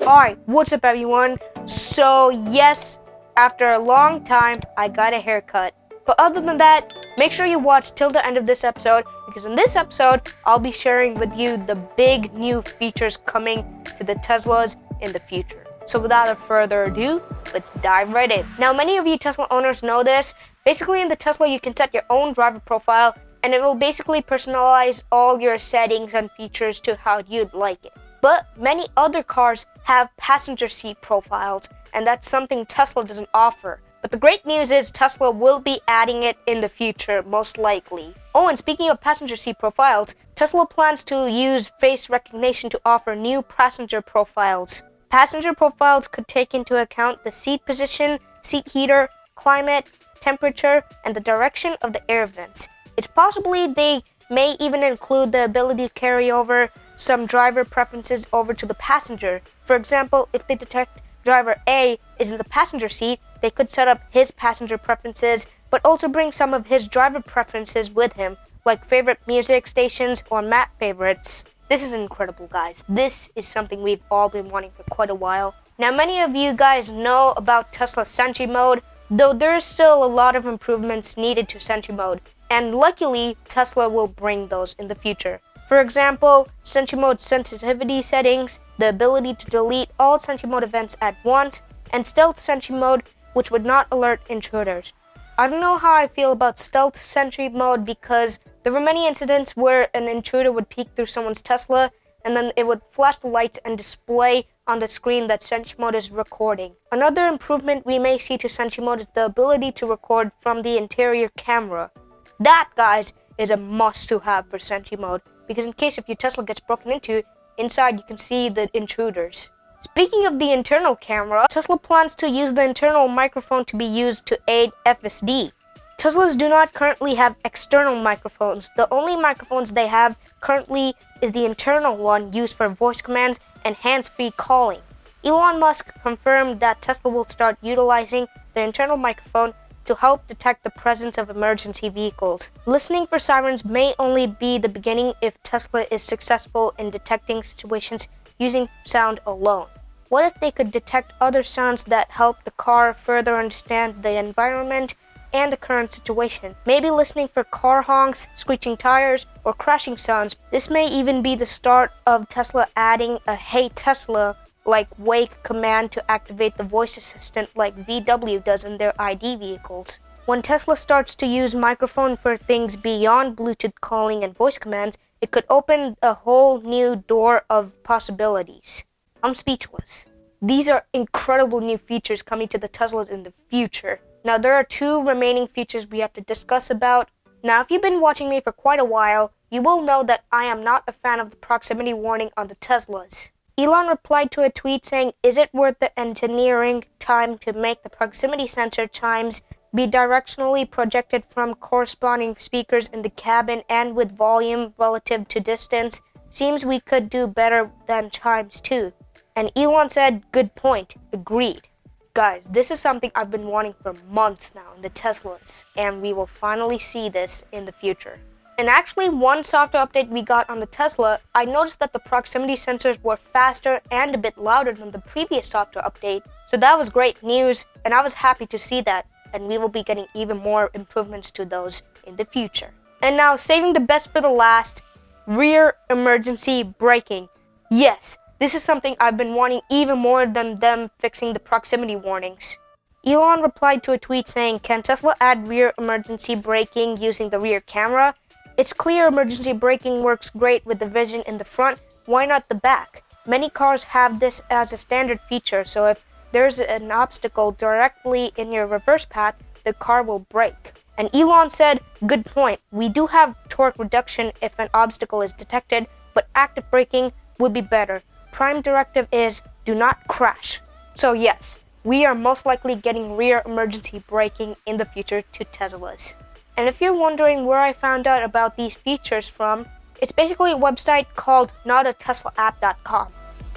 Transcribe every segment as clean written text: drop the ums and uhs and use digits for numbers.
Alright, what's up everyone? So yes, after a long time, I got a haircut. But other than that, make sure you watch till the end of this episode, because in this episode, I'll be sharing with you the big new features coming to the Teslas in the future. So without further ado, let's dive right in. Now, many of you Tesla owners know this. Basically, in the Tesla, you can set your own driver profile, and it will basically personalize all your settings and features to how you'd like it. But many other cars have passenger seat profiles, and that's something Tesla doesn't offer. But the great news is Tesla will be adding it in the future, most likely. Oh, and speaking of passenger seat profiles, Tesla plans to use face recognition to offer new passenger profiles. Passenger profiles could take into account the seat position, seat heater, climate, temperature, and the direction of the air vents. It's possibly they may even include the ability to carry over some driver preferences over to the passenger. For example, if they detect driver A is in the passenger seat, they could set up his passenger preferences, but also bring some of his driver preferences with him, like favorite music stations or map favorites. This is incredible, guys. This is something we've all been wanting for quite a while. Now, many of you guys know about Tesla Sentry mode, though there is still a lot of improvements needed to Sentry mode, and luckily, Tesla will bring those in the future. For example, Sentry mode sensitivity settings, the ability to delete all Sentry mode events at once, and stealth Sentry mode, which would not alert intruders. I don't know how I feel about stealth Sentry mode because there were many incidents where an intruder would peek through someone's Tesla, and then it would flash the lights and display on the screen that Sentry mode is recording. Another improvement we may see to Sentry mode is the ability to record from the interior camera. That, guys, is a must to have for Sentry mode, because in case if your Tesla gets broken into, inside you can see the intruders. Speaking of the internal camera, Tesla plans to use the internal microphone to be used to aid FSD. Teslas do not currently have external microphones. The only microphones they have currently is the internal one used for voice commands and hands-free calling. Elon Musk confirmed that Tesla will start utilizing the internal microphone to help detect the presence of emergency vehicles. Listening for sirens may only be the beginning if Tesla is successful in detecting situations using sound alone. What if they could detect other sounds that help the car further understand the environment and the current situation? Maybe listening for car honks, screeching tires, or crashing sounds. This may even be the start of Tesla adding a "Hey Tesla" like wake command to activate the voice assistant like VW does in their ID vehicles. When Tesla starts to use microphone for things beyond Bluetooth calling and voice commands, it could open a whole new door of possibilities. I'm speechless. These are incredible new features coming to the Teslas in the future. Now, there are two remaining features we have to discuss about. Now, if you've been watching me for quite a while, you will know that I am not a fan of the proximity warning on the Teslas. Elon replied to a tweet saying, "Is it worth the engineering time to make the proximity sensor chimes be directionally projected from corresponding speakers in the cabin and with volume relative to distance? Seems we could do better than chimes too." And Elon said, "Good point. Agreed." Guys, this is something I've been wanting for months now in the Teslas, and we will finally see this in the future. And actually, one software update we got on the Tesla, I noticed that the proximity sensors were faster and a bit louder than the previous software update. So that was great news, and I was happy to see that, and we will be getting even more improvements to those in the future. And now, saving the best for the last, rear emergency braking. Yes, this is something I've been wanting even more than them fixing the proximity warnings. Elon replied to a tweet saying, "Can Tesla add rear emergency braking using the rear camera? It's clear emergency braking works great with the vision in the front. Why not the back? Many cars have this as a standard feature, so if there's an obstacle directly in your reverse path, the car will brake." And Elon said, "Good point. We do have torque reduction if an obstacle is detected, but active braking would be better. Prime directive is do not crash." So yes, we are most likely getting rear emergency braking in the future to Teslas. And if you're wondering where I found out about these features from, it's basically a website called notateslaapp.com.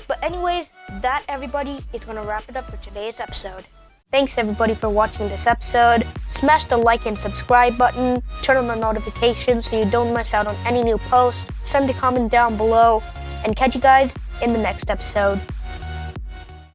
But anyways, that everybody is going to wrap it up for today's episode. Thanks everybody for watching this episode. Smash the like and subscribe button, turn on the notifications so you don't miss out on any new posts, send a comment down below, and catch you guys in the next episode.